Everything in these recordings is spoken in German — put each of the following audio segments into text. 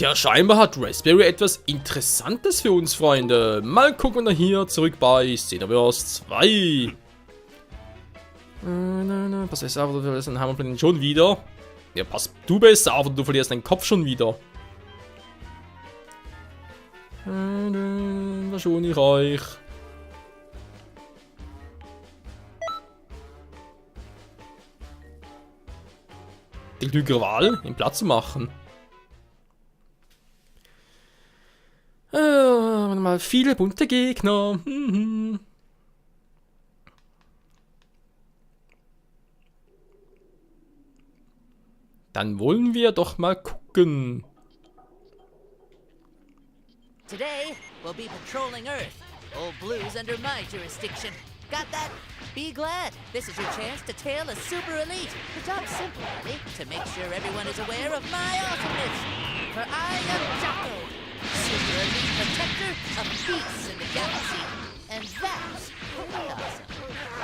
Tja, scheinbar hat Raspberry etwas Interessantes für uns, Freunde. Mal gucken wir hier zurück bei Xenoverse 2. Pass besser auf, du verlierst den Hammerplan schon wieder. Ja, pass du besser auf, du verlierst deinen Kopf schon wieder. Verschone ich euch. Die klügere Wahl, ihn Platz zu machen. Mal viele bunte Gegner. Dann wollen wir doch mal gucken. Today, we'll be patrolling Earth. Old Blue's under my jurisdiction. Got that? Be glad. This is your chance to tail a super elite. The job's simple, really. To make sure everyone is aware of my awesomeness. For I am Jocko, super elite protector of peace in the galaxy. And that's pretty awesome.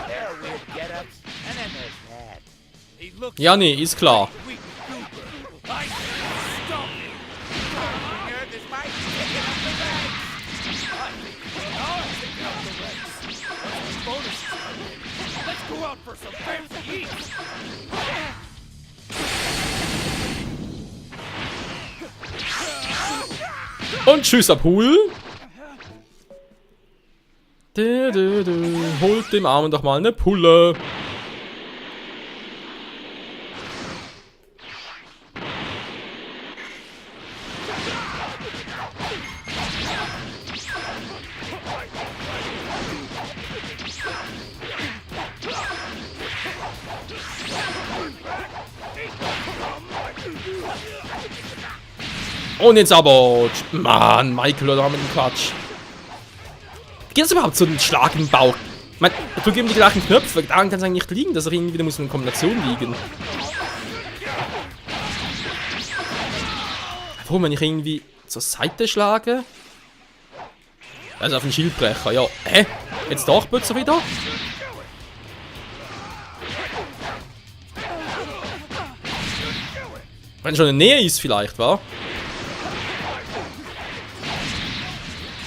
There are weird get-ups, and then there's that. He looks Ja, nee, ist klar. weak goober. I stop him. Here, this might take it up the ranks. I think I'll take it up the ranks. What's the bonus? Let's go out for some fancy eats. Und tschüss, Abhul. Holt dem Armen doch mal eine Pulle. Und jetzt aber... Mann, Michael, oder mit dem Quatsch. Geht das überhaupt so einen Schlag im Bauch? Man drückt eben die gleichen Knöpfe. Daran kann es eigentlich nicht liegen, dass er irgendwie wieder muss in Kombination liegen. Warum, wenn ich irgendwie zur Seite schlage? Also auf den Schildbrecher, ja. Hä? Jetzt doch plötzlich wieder? Wenn er schon in der Nähe ist vielleicht, wa?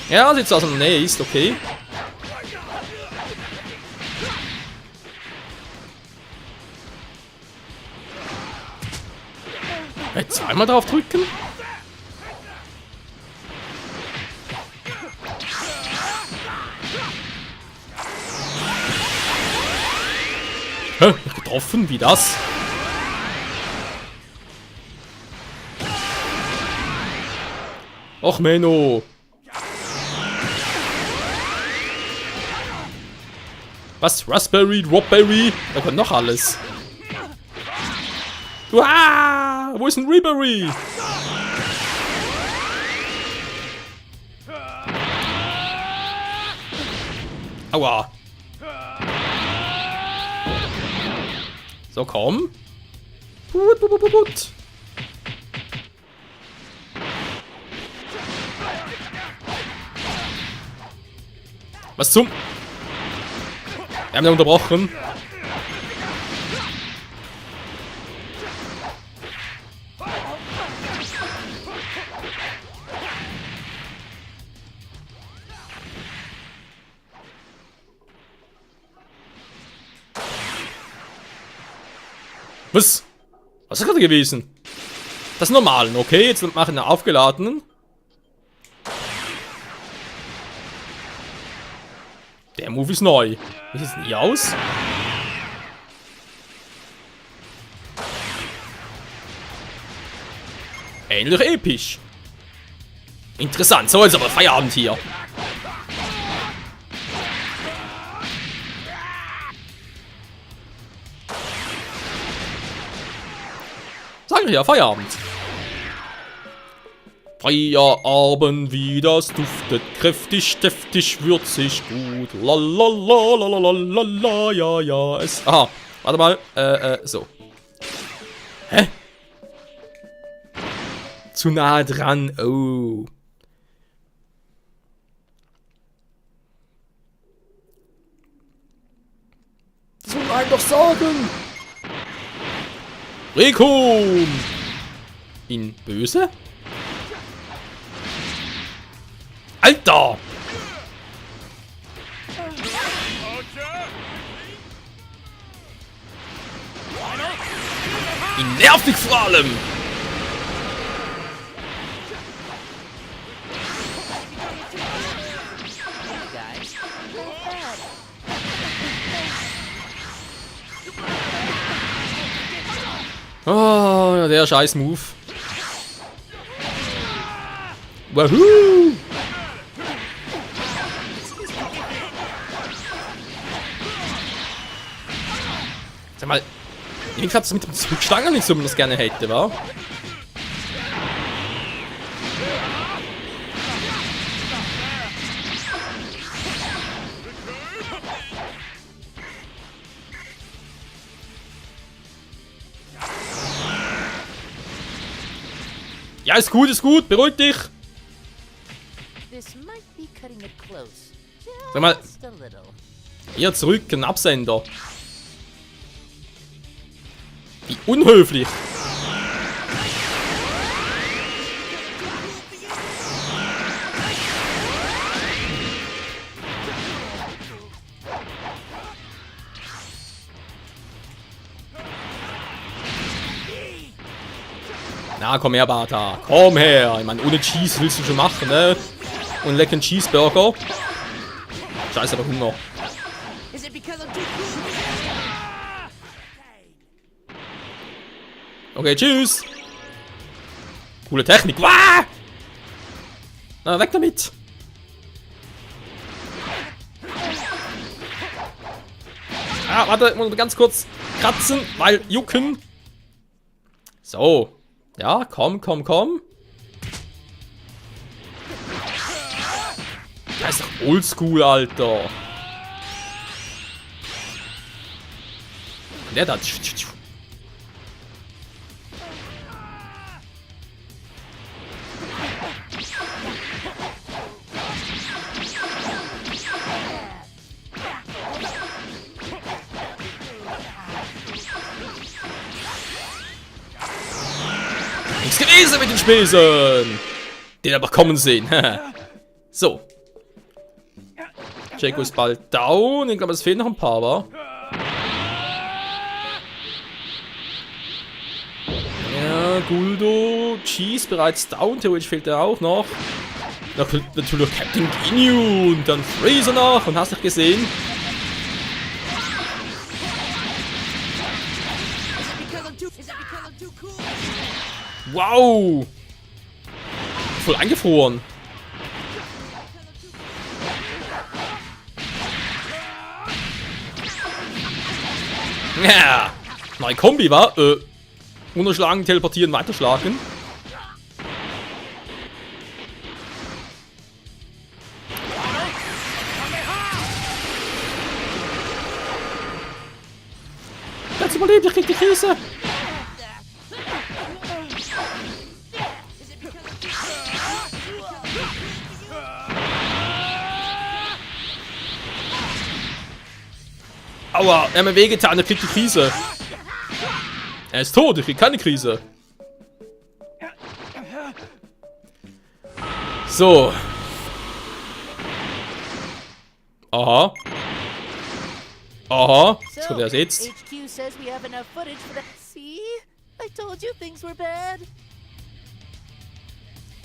Ja, sieht so aus, in der Nähe ist, okay. Zweimal drauf drücken? Hä? Nicht getroffen? Wie das? Och, Menno. Was? Raspberry, Dropberry? Da kommt noch alles. Uah! Wo ist ein Reberry? Aua. So, komm. Put, put, put, put. Was zum... Wir haben ihn unterbrochen. Was? Was ist gerade gewesen? Das Normalen, okay? Jetzt machen wir aufgeladenen. Der Move ist neu. Wie sieht es denn hier aus? Ähnlich episch. Interessant. So, jetzt aber Feierabend hier. Sagen wir ja, Feierabend. Feierabend, wie das duftet, kräftig, deftig, würzig, gut. Lalalalalalala, ja, ja, es... Aha, warte mal, so. Hä? Zu nah dran, oh. Das soll einem doch sagen. Rekum! In böse? Alter! Ihn nervig vor allem! Guys, Oh, ja, der scheiß Move. Wahoo! Sag mal, irgendwie klappt es mit dem Zurückschlagen nicht so, wie man das gerne hätte, wa? Ja, ist gut, beruhig dich. this might be cutting it close. Sag mal, Just a little. eher zurück, ein Absender. Wie unhöflich. Na, komm her, Bata. Komm her. Ich meine, ohne Cheese willst du schon machen, ne? Und leckeren Cheeseburger. Scheiße, aber Hunger. Is it because I'm too cool? Okay, tschüss. Coole Technik. Wah! Na, weg damit. Ah, warte, ich muss ganz kurz kratzen, weil jucken. So. Ja, komm. Das ist doch oldschool, Alter. Der da. Nichts gewesen mit den Spesen. Den aber kommen sehen. So. Jaco ist bald down. Ich glaube, es fehlen noch ein paar, wa? Ja, Guldo. Cheese bereits down. Theoretisch fehlt er auch noch. Natürlich Captain Ginyu und dann Freezer noch. Und hast du gesehen? Wow! Voll eingefroren. Ja! Neue Kombi, wa? Unterschlagen, teleportieren, weiterschlagen. Jetzt überlebt, ich krieg die Krise. Aua, er hat mir wehgetan, er kriegt die Krise. Er ist tot, ich krieg keine Krise. So. Aha. Aha. Jetzt kommt er jetzt. HQ says we have enough footage for that. See? I told you things were bad.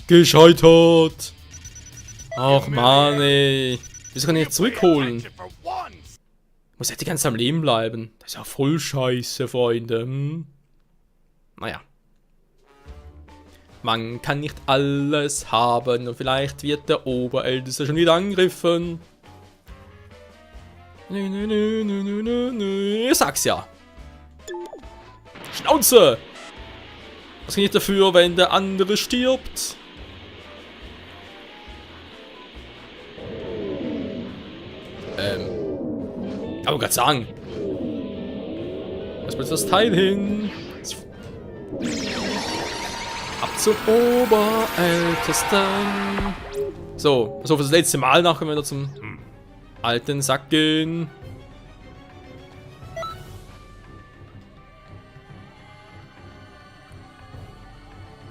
Gescheitert. Ach Mann, ey. Wieso kann ich nicht zurückholen? For once. Muss hätte ganz am Leben bleiben. Das ist ja voll scheiße, Freunde. Hm? Naja. Man kann nicht alles haben und vielleicht wird der Oberälteste schon wieder angegriffen. Ich sag's ja. Schnauze! Was kann ich dafür, wenn der andere stirbt? Aber gerade sagen. Was willst du das Teil hin? Ab zum Oberältesten. So, also für das letzte Mal nachher wieder zum alten Sack gehen.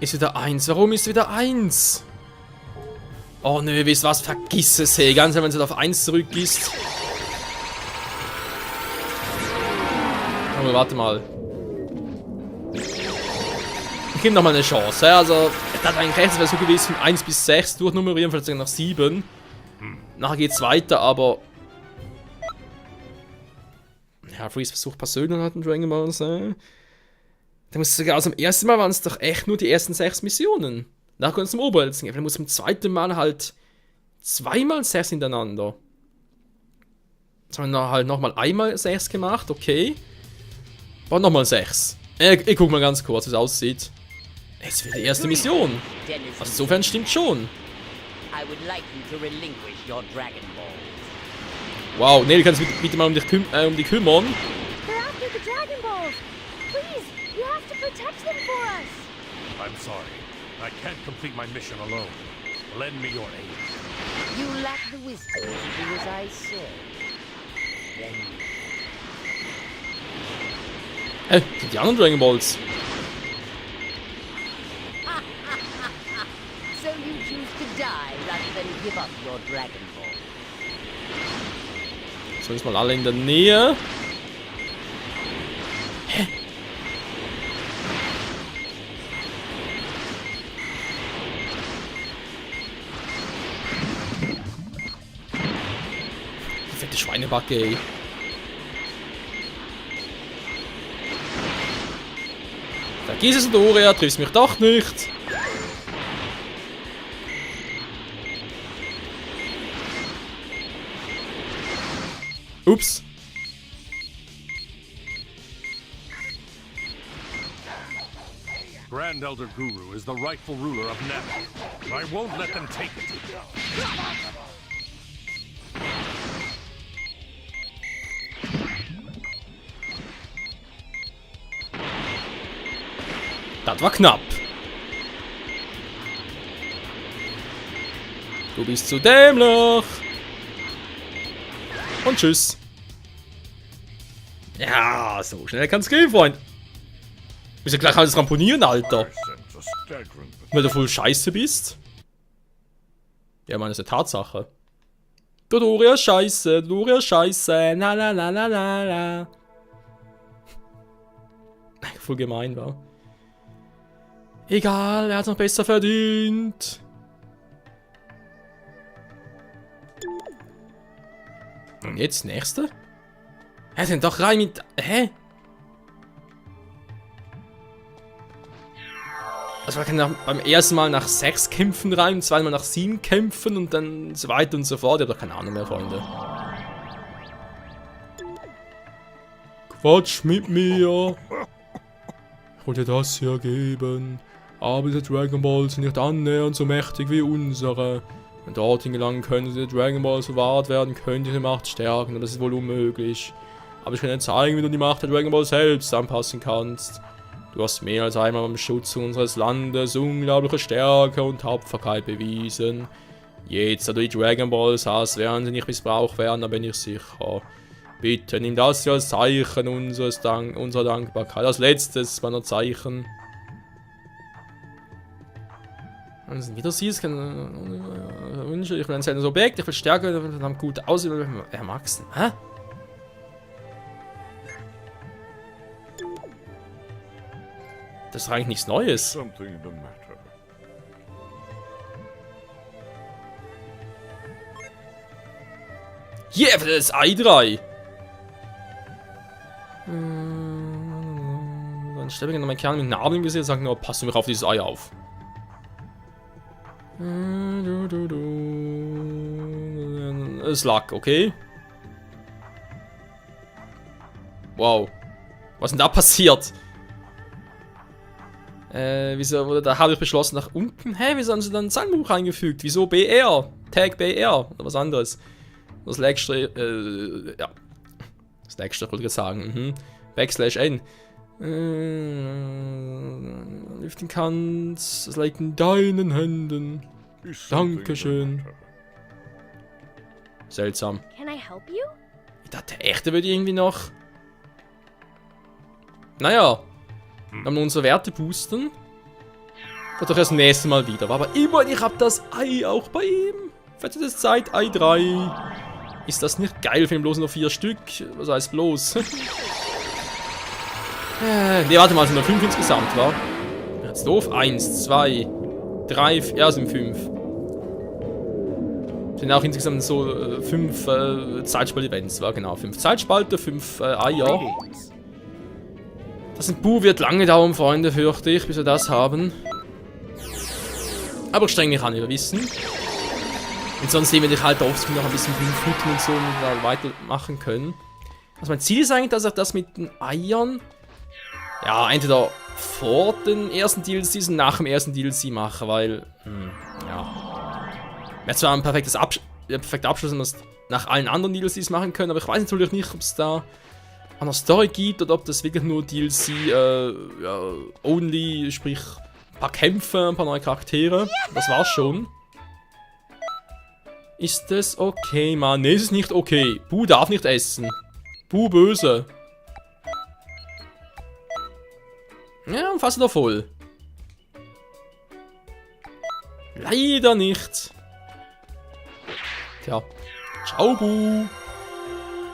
Ist wieder 1. Warum ist wieder 1? Oh nö, wisst was? Vergiss es, hey. Ganz wenn es auf 1 zurück ist. Aber warte mal. Ich gebe nochmal eine Chance. Ja? Also, das hat eigentlich recht, es wäre so gewesen, von 1 bis 6 durchnummerieren, vielleicht sogar nach 7. Nachher geht's weiter, aber. Ja, Freeze versucht persönlich hat einen Dragon Ball. Da muss sogar aus dem ersten Mal waren es doch echt nur die ersten 6 Missionen. Nachher kommt es zum Oberwälzen. Dann muss zum zweiten Mal halt 2-mal 6 hintereinander. Jetzt haben wir halt nochmal einmal 6 gemacht, okay. Aber nochmal 6. Ich guck mal ganz kurz, wie es aussieht. Jetzt wird die erste Mission. Also insofern stimmt schon. Wow, Nelly, kannst du bitte mal um dich kümmern? They're after the Dragon Balls. Please, you have to protect them for us. I'm sorry. I can't complete my mission alone. Lend me your aid. You lack the wisdom to do as I say. Then Sind die anderen Dragon Balls? so you choose to die rather than give up your Dragon Ball. So, jetzt mal alle in der Nähe. Hä? Die fette Schweinebacke, ey. Vergiss es, Doria, triffst mich doch nicht. Ups. Grand Elder Guru is the rightful ruler of Namek. I won't let them take it. Das war knapp. Du bist zu dämlich. Und tschüss. Ja, so schnell kann's gehen, Freund. Müssen ja gleich alles ramponieren, Alter. Weil du voll scheiße bist. Ja, man, das ist eine Tatsache. Doria scheiße, Doria scheiße. Na la la la la la. Voll gemein, war. Egal, er hat's noch besser verdient. Und jetzt nächste? Hä, sind doch rein mit. Hä? Also man kann beim ersten Mal nach 6 Kämpfen rein, zweimal nach 7 Kämpfen und dann so weiter und so fort. Ich hab doch keine Ahnung mehr, Freunde. Quatsch mit mir. Ich wollte das hier geben. Aber diese Dragon Balls sind nicht annähernd so mächtig wie unsere. Wenn dorthin gelangen können, diese Dragon Balls verwahrt werden, können diese Macht stärken, aber das ist wohl unmöglich. Aber ich kann dir zeigen, wie du die Macht der Dragon Ball selbst anpassen kannst. Du hast mehr als einmal beim Schutz unseres Landes unglaubliche Stärke und Tapferkeit bewiesen. Jetzt, da du die Dragon Balls hast, werden sie nicht missbraucht werden, da bin ich sicher. Bitte, nimm das hier als Zeichen unserer Dankbarkeit. Als letztes meiner Zeichen. Also wieder sie, es kann Wünsche, ich will ein seltenes Objekt, ich will stärker, verdammt gut aus, Herr Max. Hä? Das ist eigentlich nichts Neues. Something the matter. Yeah, das ist Ei 3. Dann stelle ich noch meinen Kern mit Narben im Gesicht und sage nur, pass du mich auf dieses Ei auf. Es lag, okay. Wow. Was ist denn da passiert? Wieso, da habe ich beschlossen nach unten. Hä, wieso haben sie dann ein Zahlenbuch eingefügt? Wieso BR? Tag BR oder was anderes? Das Slackstrich, ja. Slackstrich wollte ich sagen, Backslash N. Lüften kannst, es liegt in deinen Händen. Dankeschön. Seltsam. Can I help you? Ich dachte echt, der würde irgendwie noch. Naja. Wir haben unsere Werte boosten. Wird doch erst das nächste Mal wieder. Aber immerhin, ich habe das Ei auch bei ihm. Für das Zeit Ei 3. Ist das nicht geil für ihn? Bloß nur 4 Stück? Was heißt bloß? Ne, warte mal, es sind nur 5 insgesamt, wa? Jetzt doof. 1, 2, 3, ja, sind 5. Sind auch insgesamt so 5 Zeitspalt-Events, war genau. 5 Zeitspalte, 5 Eier. Das wird lange dauern, Freunde, fürchte ich, bis wir das haben. Aber streng mich an, wir wissen. Und sonst sehen wir dich halt offscreen noch ein bisschen füttern und so und da weitermachen können. Also mein Ziel ist eigentlich, dass ich das mit den Eiern, ja, entweder vor den ersten DLCs und nach dem ersten DLC mache, weil, ja. Wäre zwar ein perfekter Abschluss, wenn wir es nach allen anderen DLCs machen können, aber ich weiß natürlich nicht, ob es da eine Story gibt oder ob das wirklich nur DLC ja, only, sprich ein paar Kämpfe, ein paar neue Charaktere. Das war's schon. Ist das okay, Mann? Ne, es ist nicht okay. Bu darf nicht essen. Bu böse. Ja, fast wieder voll. Leider nicht. Tja. Ciao, Bu.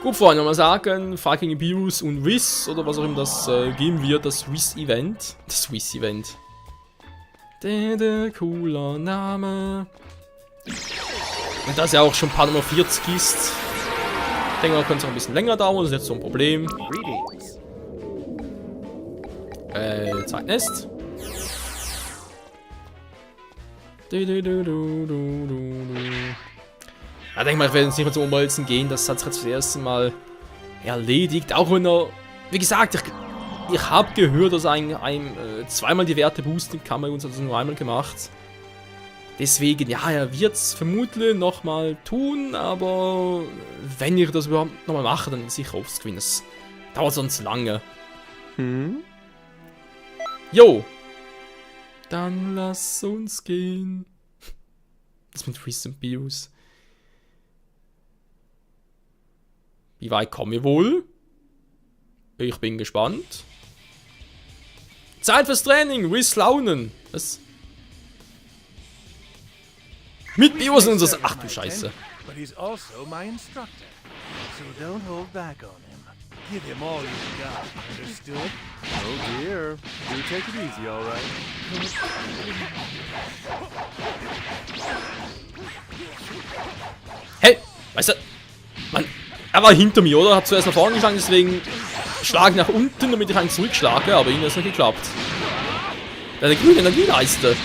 Gut, Freunde, mal sagen, Fucking Abuse und Wiz, oder was auch immer das geben wird, das Wiz-Event. Das Wiz-Event. Cooler Name. Und da es ja auch schon Part Nummer 40 ist, ich denke mal, könnte es auch ein bisschen länger dauern, das ist jetzt so ein Problem. Zeitnest. Ja, denke mal, ich werde jetzt nicht mehr zum Umwälzen gehen, das hat sich jetzt das erste Mal erledigt. Auch wenn er, wie gesagt, ich habe gehört, dass er zweimal die Werte boosten kann, bei uns hat er es nur einmal gemacht. Deswegen, ja, er wird es vermutlich nochmal tun, aber wenn ich das überhaupt nochmal mache, dann sicher offscreen. Das dauert sonst lange. Jo. Dann lass uns gehen. Das mit Recent Bios. Wie weit kommen wir wohl? Ich bin gespannt. Zeit fürs Training, Wiz Launen. Was? Mit Bios und unseres. Ach du Scheiße. But he's also my instructor. So don't hold back on him. Give him all you got, understood? Oh dear. Do take it easy, all right? Hey, weißt du, Mann, er war hinter mir, oder? Hat zuerst nach vorne geschlagen, deswegen schlage nach unten, damit ich einen zurückschlage, aber ihm hat es nicht geklappt. Der grüne Energieleiste.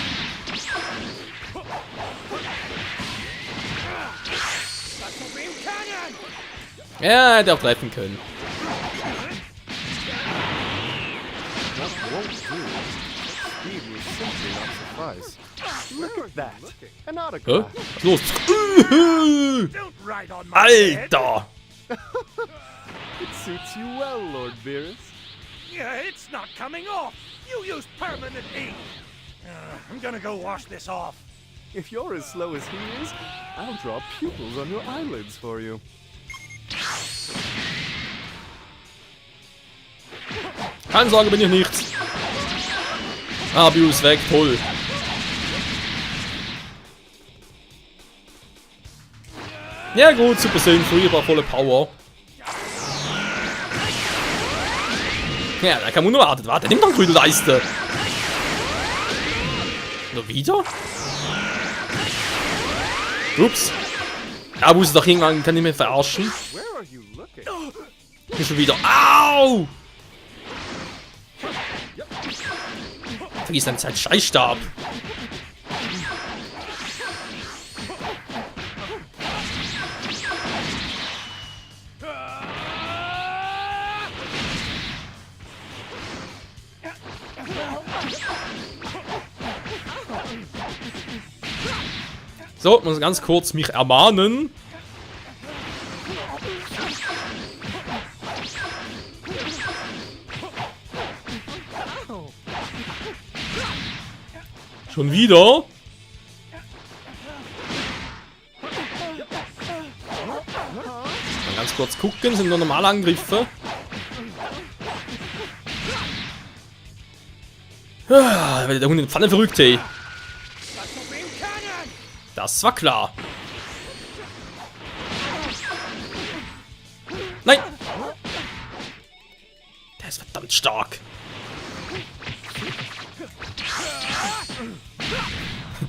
Ja, hätte auch treffen können. That won't do. Speed was simply not suffice. Look at that. An Hä? autograph. Was ist los? Don't ride on my head. Alter! It suits you well, Lord Beerus. Yeah, it's not coming off. You use permanent ink. I'm gonna go wash this off. If you're as slow as he is, I'll draw pupils on your eyelids for you. Keine Sorge, bin ich nicht. Ah, Bios weg, toll. Ja gut, Super Saiyan 3 war volle Power. Ja, da kann man nur warten. Warte, nimm doch grüne Leiste. Nur wieder? Ups. Ja, muss es doch irgendwann, kann ich mich verarschen. Where are you looking? Hier schon wieder. Au! Vergiss deine Zeit, Scheißstab. So, muss ganz kurz mich ermahnen. Schon wieder? Mal ganz kurz gucken, sind nur normale Angriffe. Ah, der Hund in die Pfanne verrückt, ey. Was du wem können? Das war klar. Nein! Der ist verdammt stark.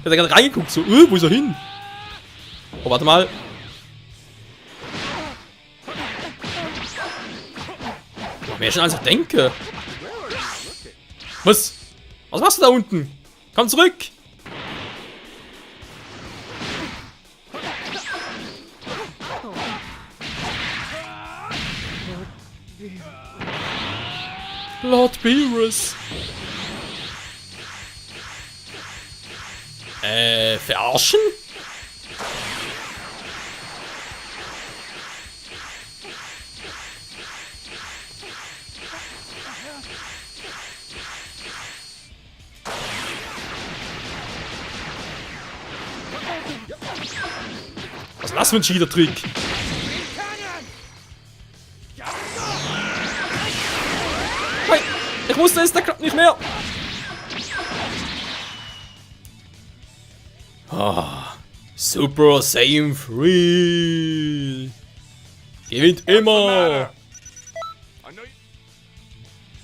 Der hat gerade reingeguckt, so, wo ist er hin? Oh, warte mal. Mehr schon als ich denke. Was? Was machst du da unten? Komm zurück! Lord Beerus. Verarschen? Was ist das für ein Cheater-Trick? Nein, ich wusste es, der klappt nicht mehr. Ah, Super Saiyan 3. Gewinnt immer.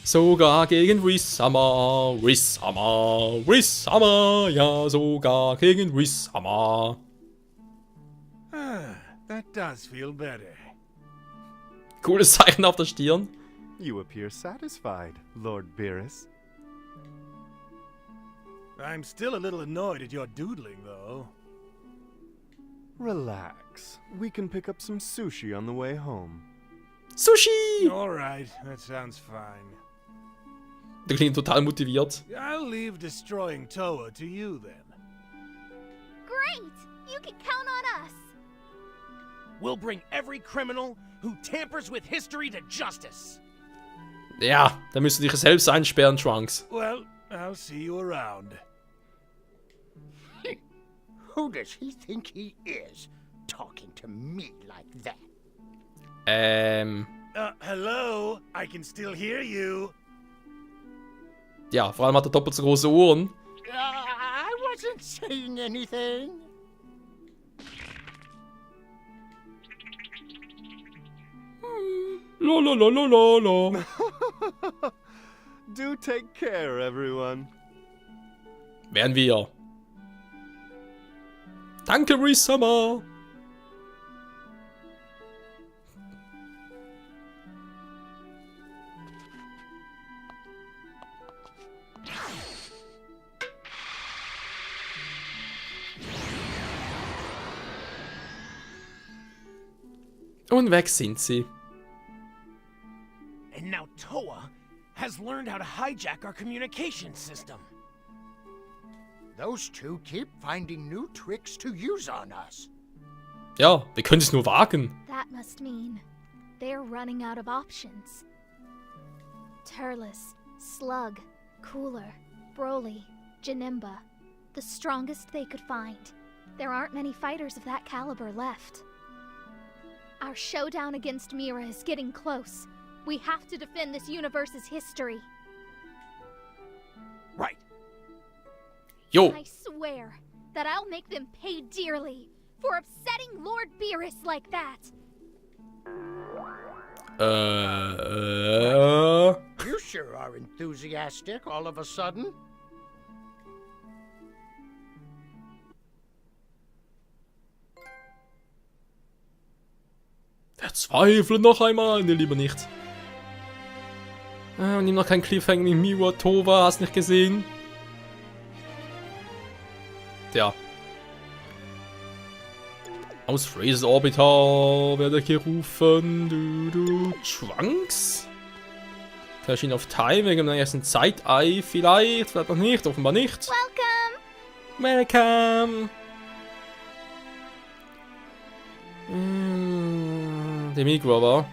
Sogar gegen Whis-Sama, Whis-Sama, Whis-Sama, ja, sogar gegen Whis-Sama. That does feel better. Cooles Zeichen auf der Stirn. You appear satisfied, Lord Beerus. I'm still a little annoyed at your doodling, though. Relax. We can pick up some sushi on the way home. Sushi! All right, that sounds fine. Der klingt total motiviert. I'll leave destroying Toa to you then. Great! You can count on us! We'll bring every criminal who tampers with history to justice. Ja, da müsst ihr dich selbst einsperren, Trunks. Well, I'll see you around. Who does he think he is, talking to me like that? Hello? I can still hear you. Ja, vor allem hat er doppelt so große Ohren. I wasn't saying anything. La la la la la la. Do take care, everyone. Werden wir. Danke, Whis-Sama. Und weg sind sie. And now Toa has learned how to hijack our communication system. Those two keep finding new tricks to use on us. Ja, wir können es nur wagen. That must mean they're running out of options. Turles, Slug, Cooler, Broly, Janemba. The strongest they could find. There aren't many fighters of that caliber left. Our showdown against Mira is getting close. We have to defend this universe's history. Right. Jo. I swear that I'll make them pay dearly for upsetting Lord Beerus like that. You sure are enthusiastic all of a sudden. Verzweifle noch einmal. Ne, lieber nicht. Und nimm noch keinen Cliffhanger mit Miwa, Towa, hast nicht gesehen? Tja. Aus Phrases Orbital werde gerufen. Du, Trunks? Erschien auf Time wegen dem ersten Zeitei. Vielleicht noch nicht, offenbar nicht. Welcome! Welcome! Der Migro war.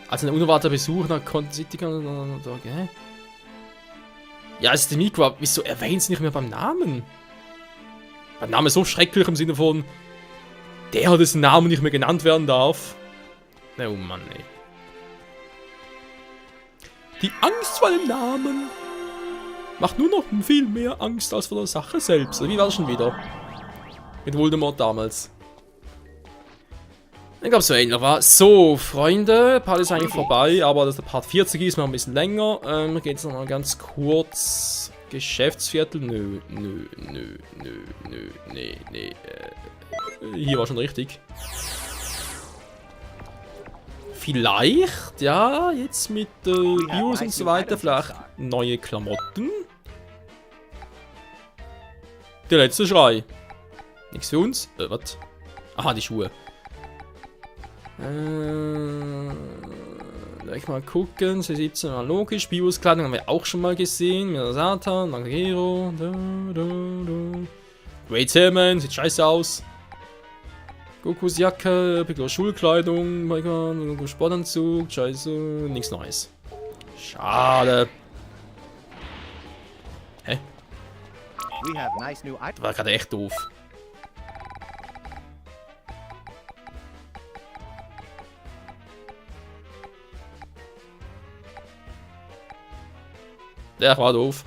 Also ein unerwarteter Besuch nach Conton City. Okay. Ja, es ist der Migro. Wieso erwähnt sie nicht mehr beim Namen? Beim Namen ist so schrecklich im Sinne von Der, dessen Name nicht mehr genannt werden darf. Oh Mann, ey. Die Angst vor dem Namen macht nur noch viel mehr Angst als vor der Sache selbst. Wie war das schon wieder? Mit Voldemort damals. Ich glaube, so ähnlich war. So, Freunde, Part ist eigentlich vorbei, aber dass der Part 40 ist, noch ein bisschen länger. Wir gehen jetzt noch mal ganz kurz. Geschäftsviertel? Nö. Hier war schon richtig. Vielleicht, ja, jetzt mit Virus und so weiter, vielleicht neue Klamotten. Der letzte Schrei. Nichts für uns? Was? Aha, die Schuhe. Gleich mal gucken. C17 war logisch. Bios-Kleidung haben wir auch schon mal gesehen. Mit der Satan, Magero. Great Salmon, sieht scheiße aus. Gokus Jacke, Piccolo Schulkleidung, Goku Sportanzug, scheiße, nichts Neues. Schade. Hä? Das war gerade echt doof. Der war doof.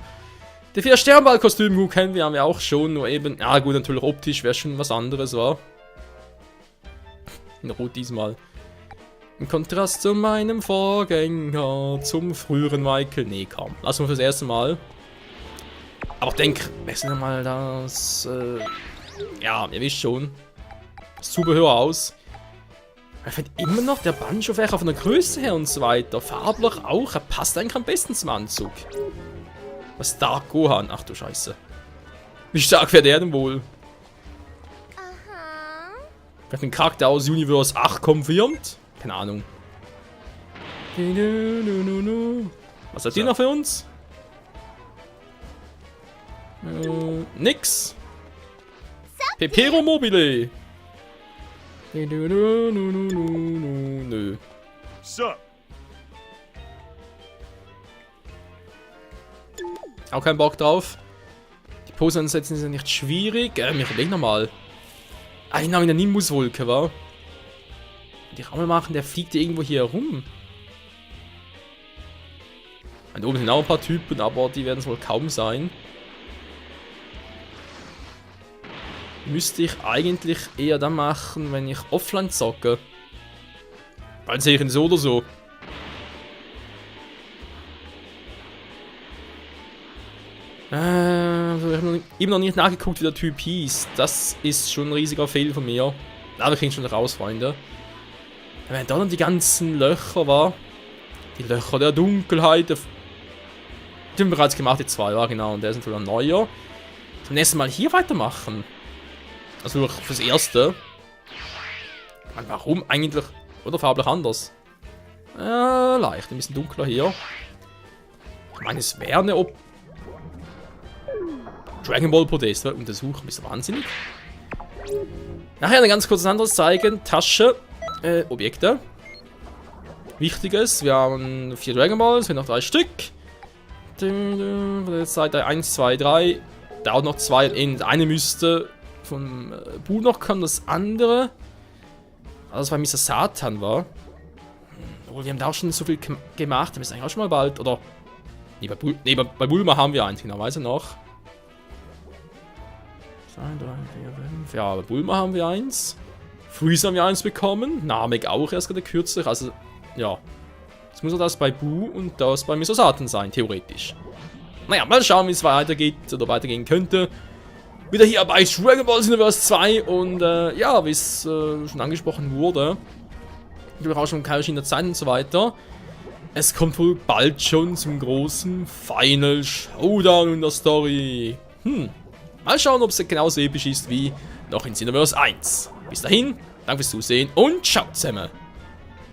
Die 4-Sternball-Kostüm kennen wir, haben wir auch schon, nur eben, ja gut, natürlich optisch wäre schon was anderes, war. In Rot diesmal. Im Kontrast zu meinem Vorgänger, zum früheren Michael. Nee, kaum. Lassen wir fürs erste Mal. Aber ich denke, wechseln wir mal das, ja, ihr wisst schon. Das Zubehör aus. Ich finde immer noch der Banjo-Fächer von der Größe her und so weiter. Farblich auch, er passt eigentlich am besten zum Anzug. Was Dark Gohan? Ach du Scheiße. Wie stark wäre der denn wohl? Vielleicht ein Charakter aus Universe 8 confirmed? Keine Ahnung. Was hat die noch für uns? Nix. Pepero Mobile. Nö. So. Auch keinen Bock drauf. Die Pose ansetzen ist ja nicht schwierig. Wir überlegen nochmal. Einer in der Nimbuswolke, wa? Die Raumel machen, der fliegt ja irgendwo hier herum. Und oben sind auch ein paar Typen, aber die werden es wohl kaum sein. Müsste ich eigentlich eher dann machen, wenn ich offline zocke. Weil sehe ich ihn so oder so. Also ich habe immer noch nicht nachgeguckt, wie der Typ hieß. Das ist schon ein riesiger Fehler von mir. Na, wir kriegen schon raus, Freunde. Wenn da dann die ganzen Löcher war. Die Löcher der Dunkelheit. Die haben wir bereits gemacht, die 2 war genau. Und der ist natürlich ein neuer. Zum nächsten Mal hier weitermachen. Also fürs Erste. Warum eigentlich? Oder farblich anders? Leicht, ein bisschen dunkler hier. Ich meine, es wäre eine Dragon Ball Podest untersuchen, bist du wahnsinnig? Nachher eine ganz kurz anderes zeigen. Tasche, Objekte. Wichtiges, wir haben 4 Dragon Balls, wir haben noch 3 Stück. Jetzt Seite 1, 2, 3. Dauert noch 2. Das eine müsste vom Bu noch kommen, das andere. Also das war Mr. Satan war. Obwohl, wir haben da auch schon so viel gemacht, wir müssen eigentlich auch schon mal bald, oder? Nee, bei Bulma haben wir eins, genau, weiß ich noch. 2, 3, 4, 5. Ja, bei Bulma haben wir eins. Freezer haben wir eins bekommen. Namek auch erst gerade kürzlich. Also, ja. Jetzt muss das bei Bu und das bei Mr. Satan sein, theoretisch. Naja, mal schauen, wie es weitergeht oder weitergehen könnte. Wieder hier bei Dragon Ball Universe 2 und ja, wie es schon angesprochen wurde. Ich habe auch schon Kaioshin der Zeit und so weiter. Es kommt wohl bald schon zum großen Final Showdown in der Story. Mal schauen, ob es genauso episch ist wie noch in Xenoverse 1. Bis dahin, danke fürs Zusehen und ciao zusammen.